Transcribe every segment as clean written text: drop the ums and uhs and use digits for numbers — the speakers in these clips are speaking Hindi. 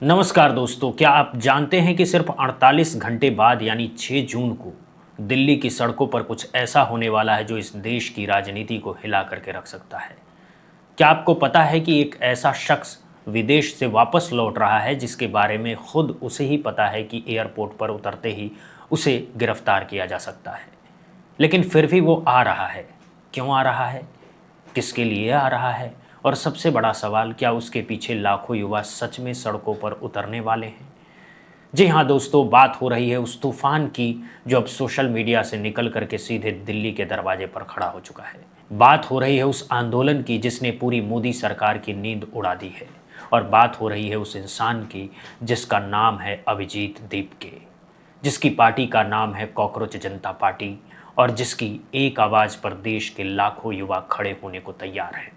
नमस्कार दोस्तों, क्या आप जानते हैं कि सिर्फ 48 घंटे बाद यानी 6 जून को दिल्ली की सड़कों पर कुछ ऐसा होने वाला है जो इस देश की राजनीति को हिला करके रख सकता है। क्या आपको पता है कि एक ऐसा शख्स विदेश से वापस लौट रहा है जिसके बारे में खुद उसे ही पता है कि एयरपोर्ट पर उतरते ही उसे गिरफ्तार किया जा सकता है, लेकिन फिर भी वो आ रहा है। क्यों आ रहा है, किसके लिए आ रहा है, और सबसे बड़ा सवाल, क्या उसके पीछे लाखों युवा सच में सड़कों पर उतरने वाले हैं? जी हाँ दोस्तों, बात हो रही है उस तूफान की जो अब सोशल मीडिया से निकल करके सीधे दिल्ली के दरवाजे पर खड़ा हो चुका है। बात हो रही है उस आंदोलन की जिसने पूरी मोदी सरकार की नींद उड़ा दी है। और बात हो रही है उस इंसान की जिसका नाम है अभिजीत दीपके, जिसकी पार्टी का नाम है कॉकरोच जनता पार्टी, और जिसकी एक आवाज़ पर देश के लाखों युवा खड़े होने को तैयार हैं।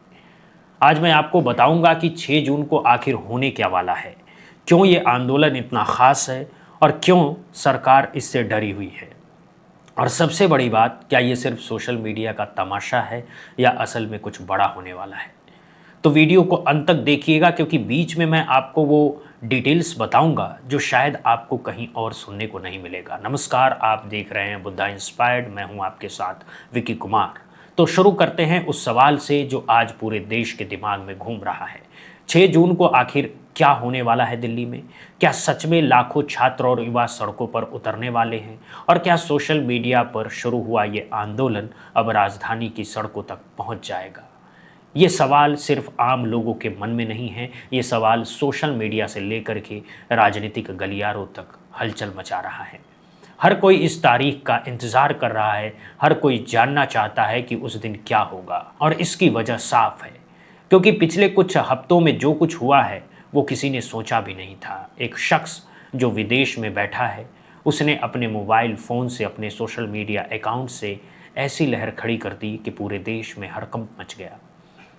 आज मैं आपको बताऊंगा कि 6 जून को आखिर होने क्या वाला है, क्यों ये आंदोलन इतना ख़ास है और क्यों सरकार इससे डरी हुई है। और सबसे बड़ी बात, क्या ये सिर्फ सोशल मीडिया का तमाशा है या असल में कुछ बड़ा होने वाला है। तो वीडियो को अंत तक देखिएगा, क्योंकि बीच में मैं आपको वो डिटेल्स बताऊंगा जो शायद आपको कहीं और सुनने को नहीं मिलेगा। नमस्कार, आप देख रहे हैं बुद्धा इंस्पायर्ड, मैं हूं आपके साथ विकी कुमार। तो शुरू करते हैं उस सवाल से जो आज पूरे देश के दिमाग में घूम रहा है। 6 जून को आखिर क्या होने वाला है दिल्ली में? क्या सच में लाखों छात्र और युवा सड़कों पर उतरने वाले हैं? और क्या सोशल मीडिया पर शुरू हुआ ये आंदोलन अब राजधानी की सड़कों तक पहुंच जाएगा? ये सवाल सिर्फ आम लोगों के मन में नहीं है, ये सवाल सोशल मीडिया से लेकर के राजनीतिक गलियारों तक हलचल मचा रहा है। हर कोई इस तारीख का इंतज़ार कर रहा है, हर कोई जानना चाहता है कि उस दिन क्या होगा। और इसकी वजह साफ है, क्योंकि पिछले कुछ हफ्तों में जो कुछ हुआ है वो किसी ने सोचा भी नहीं था। एक शख्स जो विदेश में बैठा है, उसने अपने मोबाइल फ़ोन से, अपने सोशल मीडिया अकाउंट से ऐसी लहर खड़ी कर दी कि पूरे देश में हड़कंप मच गया।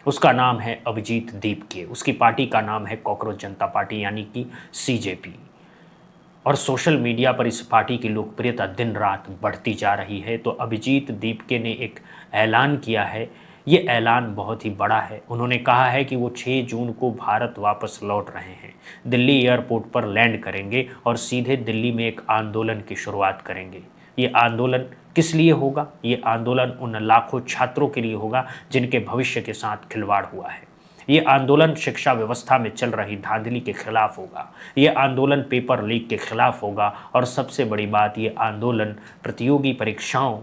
उसका नाम है अभिजीत दीपके, उसकी पार्टी का नाम है कॉकरोच जनता पार्टी यानी कि सीजेपी। और सोशल मीडिया पर इस पार्टी की लोकप्रियता दिन रात बढ़ती जा रही है। तो अभिजीत दीपके ने एक ऐलान किया है। ये ऐलान बहुत ही बड़ा है। उन्होंने कहा है कि वो 6 जून को भारत वापस लौट रहे हैं, दिल्ली एयरपोर्ट पर लैंड करेंगे और सीधे दिल्ली में एक आंदोलन की शुरुआत करेंगे। ये आंदोलन किस लिए होगा? ये आंदोलन उन लाखों छात्रों के लिए होगा जिनके भविष्य के साथ खिलवाड़ हुआ है। ये आंदोलन शिक्षा व्यवस्था में चल रही धांधली के खिलाफ होगा। ये आंदोलन पेपर लीक के खिलाफ होगा। और सबसे बड़ी बात, ये आंदोलन प्रतियोगी परीक्षाओं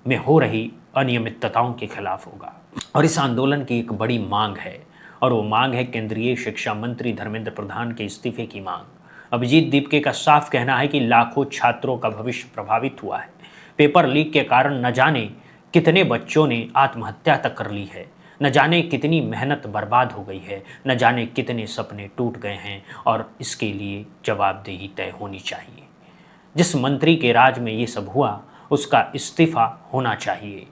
में हो रही अनियमितताओं के खिलाफ होगा। और इस आंदोलन की एक बड़ी मांग है, और वो मांग है केंद्रीय शिक्षा मंत्री धर्मेंद्र प्रधान के इस्तीफे की मांग। अभिजीत दीपके का साफ कहना है कि लाखों छात्रों का भविष्य प्रभावित हुआ है। पेपर लीक के कारण न जाने कितने बच्चों ने आत्महत्या तक कर ली है, न जाने कितनी मेहनत बर्बाद हो गई है, न जाने कितने सपने टूट गए हैं। और इसके लिए जवाबदेही तय होनी चाहिए। जिस मंत्री के राज में ये सब हुआ उसका इस्तीफा होना चाहिए।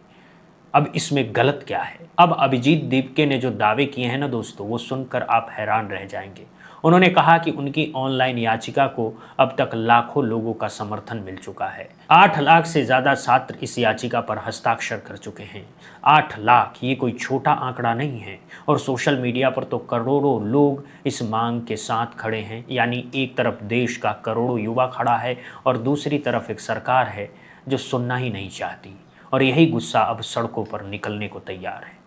अब इसमें गलत क्या है? अब अभिजीत दीपके ने जो दावे किए हैं ना दोस्तों, वो सुनकर आप हैरान रह जाएंगे। उन्होंने कहा कि उनकी ऑनलाइन याचिका को अब तक लाखों लोगों का समर्थन मिल चुका है। 8 लाख से ज़्यादा छात्र इस याचिका पर हस्ताक्षर कर चुके हैं। 8 लाख, ये कोई छोटा आंकड़ा नहीं है। और सोशल मीडिया पर तो करोड़ों लोग इस मांग के साथ खड़े हैं। यानी एक तरफ देश का करोड़ों युवा खड़ा है और दूसरी तरफ एक सरकार है जो सुनना ही नहीं चाहती। और यही गुस्सा अब सड़कों पर निकलने को तैयार है।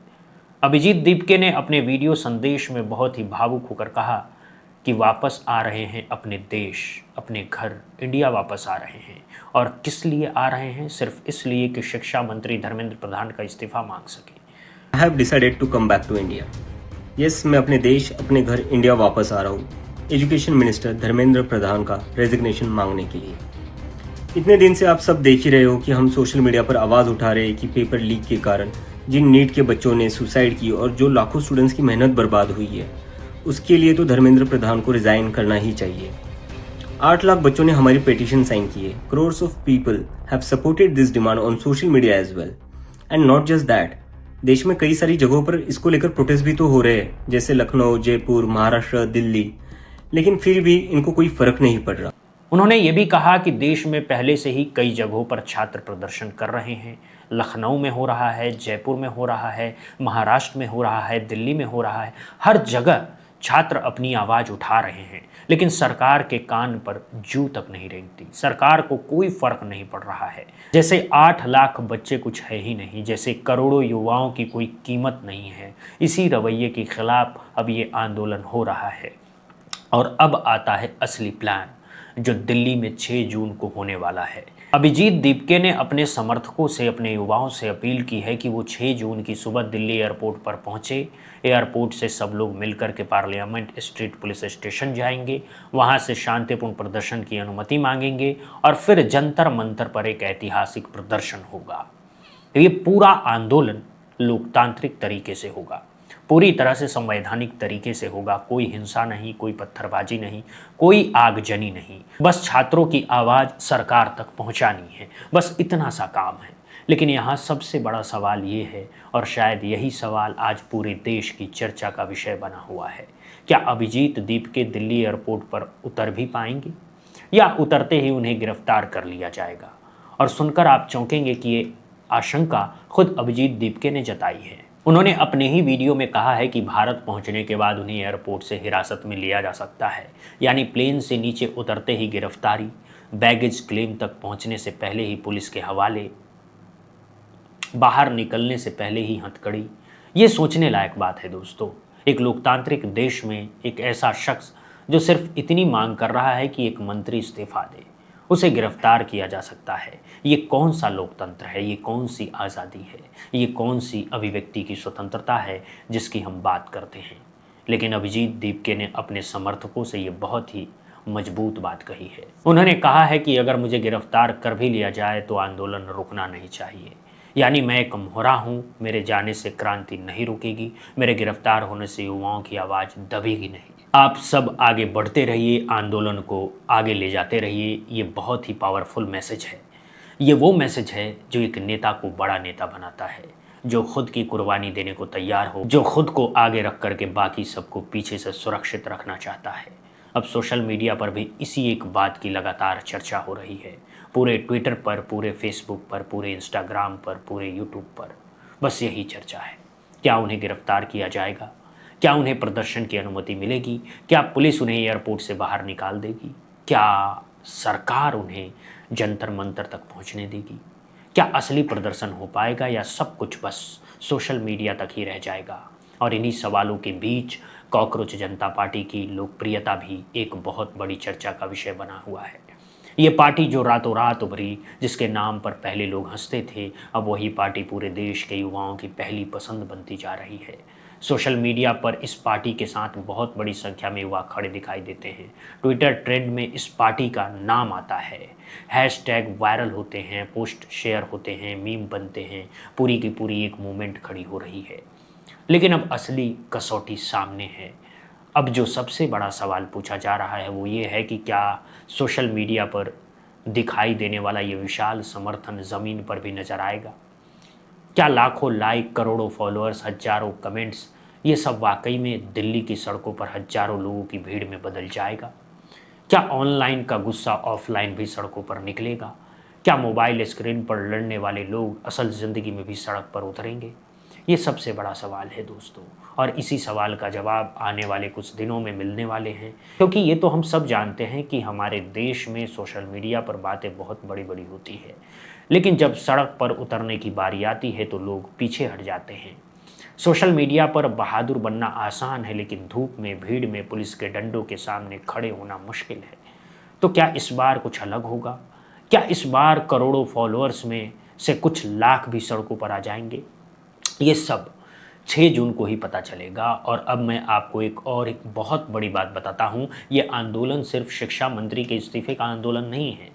अभिजीत दीपके ने अपने वीडियो संदेश में बहुत ही भावुक होकर कहा कि वापस आ रहे हैं अपने देश, अपने घर, इंडिया वापस आ रहे हैं। और किस लिए आ रहे हैं? सिर्फ इसलिए कि शिक्षा मंत्री धर्मेंद्र प्रधान का इस्तीफा मांग सके। I have decided to come back to India. Yes, मैं अपने देश, अपने घर इंडिया वापस आ रहा हूँ एजुकेशन मिनिस्टर धर्मेंद्र प्रधान का रेजिग्नेशन मांगने के लिए। इतने दिन से आप सब देख ही रहे हो कि हम सोशल मीडिया पर आवाज़ उठा रहे हैं कि पेपर लीक के कारण जिन नीट के बच्चों ने सुसाइड की और जो लाखों स्टूडेंट्स की मेहनत बर्बाद हुई है, उसके लिए तो धर्मेंद्र प्रधान को रिजाइन करना ही चाहिए। 8 लाख बच्चों ने हमारी पिटीशन साइन की है। Crores of people have supported this demand on social media as well. And not just that, देश में कई सारी जगहों पर इसको लेकर प्रोटेस्ट भी तो हो रहे हैं, जैसे लखनऊ, जयपुर, महाराष्ट्र, दिल्ली, लेकिन फिर भी इनको कोई फर्क नहीं पड़ रहा। उन्होंने ये भी कहा कि देश में पहले से ही कई जगहों पर छात्र प्रदर्शन कर रहे हैं। लखनऊ में हो रहा है, जयपुर में हो रहा है, महाराष्ट्र में हो रहा है, दिल्ली में हो रहा है। हर जगह छात्र अपनी आवाज़ उठा रहे हैं, लेकिन सरकार के कान पर जू तक नहीं रेंगती। सरकार को कोई फर्क नहीं पड़ रहा है। जैसे 8 लाख बच्चे कुछ है ही नहीं, जैसे करोड़ों युवाओं की कोई कीमत नहीं है। इसी रवैये के खिलाफ अब ये आंदोलन हो रहा है। और अब आता है असली प्लान, जो दिल्ली में 6 जून को होने वाला है। अभिजीत दीपके ने अपने समर्थकों से, अपने युवाओं से अपील की है कि वो 6 जून की सुबह दिल्ली एयरपोर्ट पर पहुंचे। एयरपोर्ट से सब लोग मिलकर के पार्लियामेंट स्ट्रीट पुलिस स्टेशन जाएंगे, वहां से शांतिपूर्ण प्रदर्शन की अनुमति मांगेंगे और फिर जंतर मंतर पर एक ऐतिहासिक प्रदर्शन होगा। ये पूरा आंदोलन लोकतांत्रिक तरीके से होगा, पूरी तरह से संवैधानिक तरीके से होगा। कोई हिंसा नहीं, कोई पत्थरबाजी नहीं, कोई आगजनी नहीं। बस छात्रों की आवाज़ सरकार तक पहुंचानी है, बस इतना सा काम है। लेकिन यहाँ सबसे बड़ा सवाल ये है, और शायद यही सवाल आज पूरे देश की चर्चा का विषय बना हुआ है, क्या अभिजीत दीपके दिल्ली एयरपोर्ट पर उतर भी पाएंगे, या उतरते ही उन्हें गिरफ्तार कर लिया जाएगा? और सुनकर आप चौंकेंगे कि ये आशंका खुद अभिजीत दीपके ने जताई है। उन्होंने अपने ही वीडियो में कहा है कि भारत पहुंचने के बाद उन्हें एयरपोर्ट से हिरासत में लिया जा सकता है, यानी प्लेन से नीचे उतरते ही गिरफ्तारी, बैगेज क्लेम तक पहुंचने से पहले ही पुलिस के हवाले, बाहर निकलने से पहले ही हथकड़ी। ये सोचने लायक बात है दोस्तों। एक लोकतांत्रिक देश में एक ऐसा शख्स जो सिर्फ इतनी मांग कर रहा है कि एक मंत्री इस्तीफा दे, उसे गिरफ्तार किया जा सकता है। ये कौन सा लोकतंत्र है? ये कौन सी आज़ादी है? ये कौन सी अभिव्यक्ति की स्वतंत्रता है जिसकी हम बात करते हैं? लेकिन अभिजीत दीपके ने अपने समर्थकों से ये बहुत ही मजबूत बात कही है। उन्होंने कहा है कि अगर मुझे गिरफ्तार कर भी लिया जाए तो आंदोलन रुकना नहीं चाहिए। यानी मैं एक मोहरा हूँ, मेरे जाने से क्रांति नहीं रुकेगी, मेरे गिरफ्तार होने से युवाओं की आवाज़ दबेगी नहीं। आप सब आगे बढ़ते रहिए, आंदोलन को आगे ले जाते रहिए। ये बहुत ही पावरफुल मैसेज है। ये वो मैसेज है जो एक नेता को बड़ा नेता बनाता है, जो खुद की कुर्बानी देने को तैयार हो, जो खुद को आगे रख करके बाकी सबको पीछे से सुरक्षित रखना चाहता है। अब सोशल मीडिया पर भी इसी एक बात की लगातार चर्चा हो रही है। पूरे ट्विटर पर, पूरे फेसबुक पर, पूरे इंस्टाग्राम पर, पूरे यूट्यूब पर बस यही चर्चा है। क्या उन्हें गिरफ्तार किया जाएगा? क्या उन्हें प्रदर्शन की अनुमति मिलेगी? क्या पुलिस उन्हें एयरपोर्ट से बाहर निकाल देगी? क्या सरकार उन्हें जंतर मंतर तक पहुंचने देगी? क्या असली प्रदर्शन हो पाएगा, या सब कुछ बस सोशल मीडिया तक ही रह जाएगा? और इन्हीं सवालों के बीच कॉकरोच जनता पार्टी की लोकप्रियता भी एक बहुत बड़ी चर्चा का विषय बना हुआ है। ये पार्टी जो रातों रात उभरी, जिसके नाम पर पहले लोग हंसते थे, अब वही पार्टी पूरे देश के युवाओं की पहली पसंद बनती जा रही है। सोशल मीडिया पर इस पार्टी के साथ बहुत बड़ी संख्या में युवा खड़े दिखाई देते हैं। ट्विटर ट्रेंड में इस पार्टी का नाम आता है, हैशटैग वायरल होते हैं, पोस्ट शेयर होते हैं, मीम बनते हैं, पूरी की पूरी एक मूवमेंट खड़ी हो रही है। लेकिन अब असली कसौटी सामने है। अब जो सबसे बड़ा सवाल पूछा जा रहा है वो ये है कि क्या सोशल मीडिया पर दिखाई देने वाला ये विशाल समर्थन ज़मीन पर भी नज़र आएगा? क्या लाखों लाइक, करोड़ों फॉलोअर्स, हजारों कमेंट्स, ये सब वाकई में दिल्ली की सड़कों पर हजारों लोगों की भीड़ में बदल जाएगा? क्या ऑनलाइन का गुस्सा ऑफलाइन भी सड़कों पर निकलेगा? क्या मोबाइल स्क्रीन पर लड़ने वाले लोग असल ज़िंदगी में भी सड़क पर उतरेंगे? ये सबसे बड़ा सवाल है दोस्तों, और इसी सवाल का जवाब आने वाले कुछ दिनों में मिलने वाले हैं। क्योंकि ये तो हम सब जानते हैं कि हमारे देश में सोशल मीडिया पर बातें बहुत बड़ी बड़ी होती है, लेकिन जब सड़क पर उतरने की बारी आती है तो लोग पीछे हट जाते हैं। सोशल मीडिया पर बहादुर बनना आसान है, लेकिन धूप में, भीड़ में, पुलिस के डंडों के सामने खड़े होना मुश्किल है। तो क्या इस बार कुछ अलग होगा? क्या इस बार करोड़ों फॉलोअर्स में से कुछ लाख भी सड़कों पर आ जाएंगे? ये सब 6 जून को ही पता चलेगा। और अब मैं आपको एक बहुत बड़ी बात बताता हूँ। ये आंदोलन सिर्फ शिक्षा मंत्री के इस्तीफे का आंदोलन नहीं है,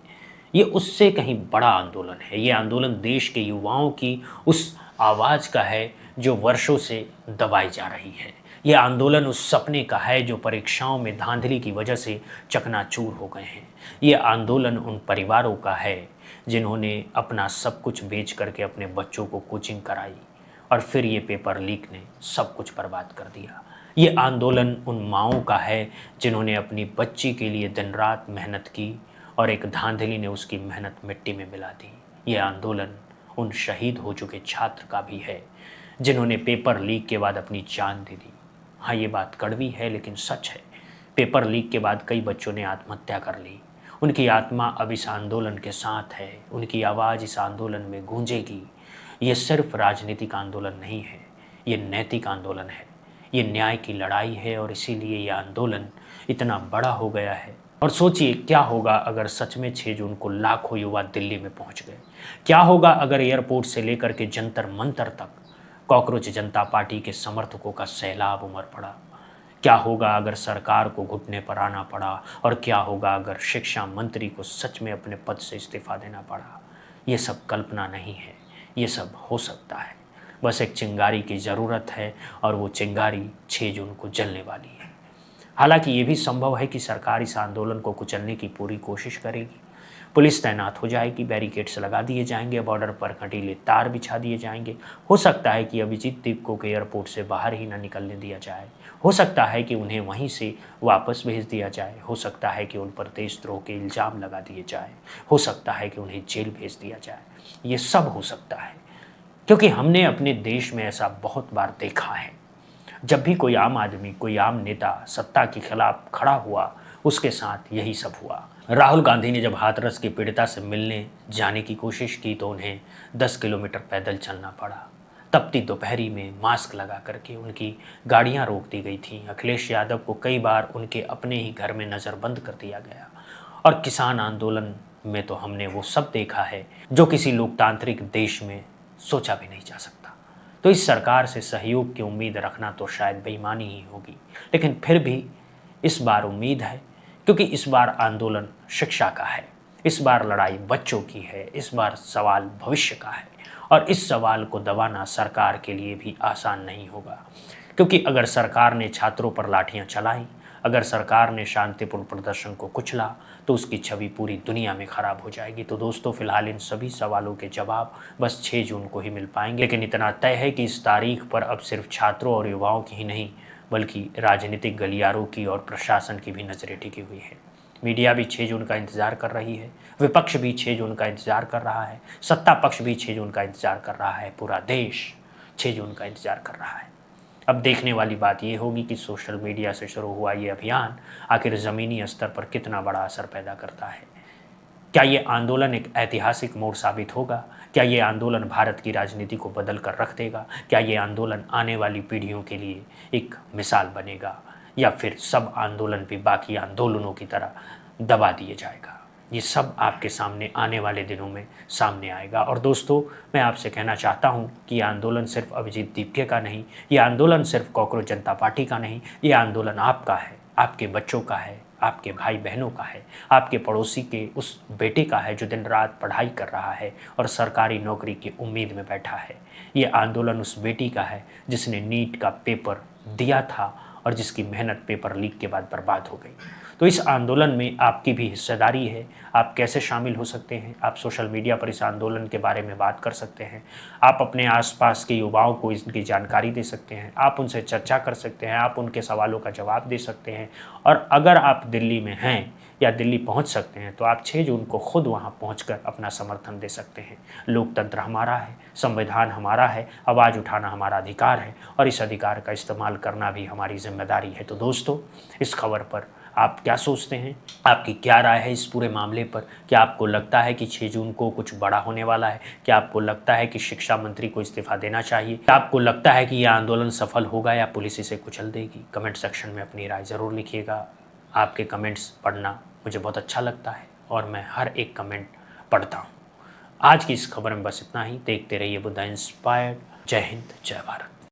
ये उससे कहीं बड़ा आंदोलन है। ये आंदोलन देश के युवाओं की उस आवाज़ का है जो वर्षों से दबाई जा रही है। ये आंदोलन उस सपने का है जो परीक्षाओं में धांधली की वजह से चकनाचूर हो गए हैं। ये आंदोलन उन परिवारों का है जिन्होंने अपना सब कुछ बेच करके अपने बच्चों को कोचिंग कराई, और फिर ये पेपर लीक ने सब कुछ बर्बाद कर दिया। ये आंदोलन उन माँओं का है जिन्होंने अपनी बच्ची के लिए दिन रात मेहनत की और एक धांधली ने उसकी मेहनत मिट्टी में मिला दी। ये आंदोलन उन शहीद हो चुके छात्र का भी है जिन्होंने पेपर लीक के बाद अपनी जान दे दी। हाँ, ये बात कड़वी है लेकिन सच है। पेपर लीक के बाद कई बच्चों ने आत्महत्या कर ली। उनकी आत्मा अब इस आंदोलन के साथ है, उनकी आवाज़ इस आंदोलन में गूंजेगी। ये सिर्फ राजनीतिक आंदोलन नहीं है, ये नैतिक आंदोलन है, ये न्याय की लड़ाई है और इसीलिए ये आंदोलन इतना बड़ा हो गया है। और सोचिए क्या होगा अगर सच में 6 जून को लाखों युवा दिल्ली में पहुंच गए। क्या होगा अगर एयरपोर्ट से लेकर के जंतर मंतर तक कॉकरोच जनता पार्टी के समर्थकों का सैलाब उमड़ पड़ा। क्या होगा अगर सरकार को घुटने पर आना पड़ा और क्या होगा अगर शिक्षा मंत्री को सच में अपने पद से इस्तीफा देना पड़ा। ये सब कल्पना नहीं है, ये सब हो सकता है। बस एक चिंगारी की ज़रूरत है और वो चिंगारी 6 जून को जलने वाली है। हालांकि ये भी संभव है कि सरकार इस आंदोलन को कुचलने की पूरी कोशिश करेगी। पुलिस तैनात हो जाएगी, बैरिकेड्स लगा दिए जाएंगे, बॉर्डर पर कंटीले तार बिछा दिए जाएंगे। हो सकता है कि अभिजीत दीप को एयरपोर्ट से बाहर ही ना निकलने दिया जाए। हो सकता है कि उन्हें वहीं से वापस भेज दिया जाए। हो सकता है कि उन पर देशद्रोह के इल्ज़ाम लगा दिए जाए। हो सकता है कि उन्हें जेल भेज दिया जाए। ये सब हो सकता है क्योंकि हमने अपने देश में ऐसा बहुत बार देखा है। जब भी कोई आम आदमी, कोई आम नेता सत्ता के खिलाफ खड़ा हुआ, उसके साथ यही सब हुआ। राहुल गांधी ने जब हाथरस की पीड़िता से मिलने जाने की कोशिश की तो उन्हें 10 किलोमीटर पैदल चलना पड़ा। तपती दोपहरी में मास्क लगा करके उनकी गाड़ियां रोक दी गई थीं। अखिलेश यादव को कई बार उनके अपने ही घर में नज़रबंद कर दिया गया। और किसान आंदोलन में तो हमने वो सब देखा है जो किसी लोकतांत्रिक देश में सोचा भी नहीं जा सकता। तो इस सरकार से सहयोग की उम्मीद रखना तो शायद बेईमानी ही होगी, लेकिन फिर भी इस बार उम्मीद है क्योंकि इस बार आंदोलन शिक्षा का है, इस बार लड़ाई बच्चों की है, इस बार सवाल भविष्य का है और इस सवाल को दबाना सरकार के लिए भी आसान नहीं होगा। क्योंकि अगर सरकार ने छात्रों पर लाठियां चलाई, अगर सरकार ने शांतिपूर्ण प्रदर्शन को कुचला तो उसकी छवि पूरी दुनिया में खराब हो जाएगी। तो दोस्तों, फिलहाल इन सभी सवालों के जवाब बस 6 जून को ही मिल पाएंगे। लेकिन इतना तय है कि इस तारीख पर अब सिर्फ छात्रों और युवाओं की ही नहीं बल्कि राजनीतिक गलियारों की और प्रशासन की भी नज़रें टिकी हुई है। मीडिया भी 6 जून का इंतजार कर रही है, विपक्ष भी 6 जून का इंतजार कर रहा है, सत्ता पक्ष भी 6 जून का इंतजार कर रहा है, पूरा देश 6 जून का इंतजार कर रहा है। अब देखने वाली बात ये होगी कि सोशल मीडिया से शुरू हुआ ये अभियान आखिर ज़मीनी स्तर पर कितना बड़ा असर पैदा करता है। क्या ये आंदोलन एक ऐतिहासिक मोड़ साबित होगा? क्या ये आंदोलन भारत की राजनीति को बदल कर रख देगा? क्या ये आंदोलन आने वाली पीढ़ियों के लिए एक मिसाल बनेगा या फिर सब आंदोलन भी बाकी आंदोलनों की तरह दबा दिए जाएगा? ये सब आपके सामने आने वाले दिनों में सामने आएगा। और दोस्तों, मैं आपसे कहना चाहता हूँ कि ये आंदोलन सिर्फ अभिजीत दीपके का नहीं, ये आंदोलन सिर्फ कॉकरोच जनता पार्टी का नहीं, ये आंदोलन आपका है, आपके बच्चों का है, आपके भाई बहनों का है, आपके पड़ोसी के उस बेटे का है जो दिन रात पढ़ाई कर रहा है और सरकारी नौकरी की उम्मीद में बैठा है। ये आंदोलन उस बेटी का है जिसने नीट का पेपर दिया था और जिसकी मेहनत पेपर लीक के बाद बर्बाद हो गई। तो इस आंदोलन में आपकी भी हिस्सेदारी है। आप कैसे शामिल हो सकते हैं? आप सोशल मीडिया पर इस आंदोलन के बारे में बात कर सकते हैं। आप अपने आसपास के युवाओं को इसकी जानकारी दे सकते हैं। आप उनसे चर्चा कर सकते हैं। आप उनके सवालों का जवाब दे सकते हैं। और अगर आप दिल्ली में हैं या दिल्ली पहुंच सकते हैं तो आप 6 जून को खुद वहां पहुंचकर अपना समर्थन दे सकते हैं। लोकतंत्र हमारा है, संविधान हमारा है, आवाज़ उठाना हमारा अधिकार है और इस अधिकार का इस्तेमाल करना भी हमारी जिम्मेदारी है। तो दोस्तों, इस खबर पर आप क्या सोचते हैं? आपकी क्या राय है इस पूरे मामले पर? क्या आपको लगता है कि 6 जून को कुछ बड़ा होने वाला है? क्या आपको लगता है कि शिक्षा मंत्री को इस्तीफा देना चाहिए? क्या आपको लगता है कि यह आंदोलन सफल होगा या पुलिस इसे कुचल देगी? कमेंट सेक्शन में अपनी राय ज़रूर लिखिएगा। आपके कमेंट्स पढ़ना मुझे बहुत अच्छा लगता है और मैं हर एक कमेंट पढ़ता हूँ। आज की इस खबर में बस इतना ही। देखते रहिए बुद्धा इंस्पायर्ड। जय हिंद, जय भारत।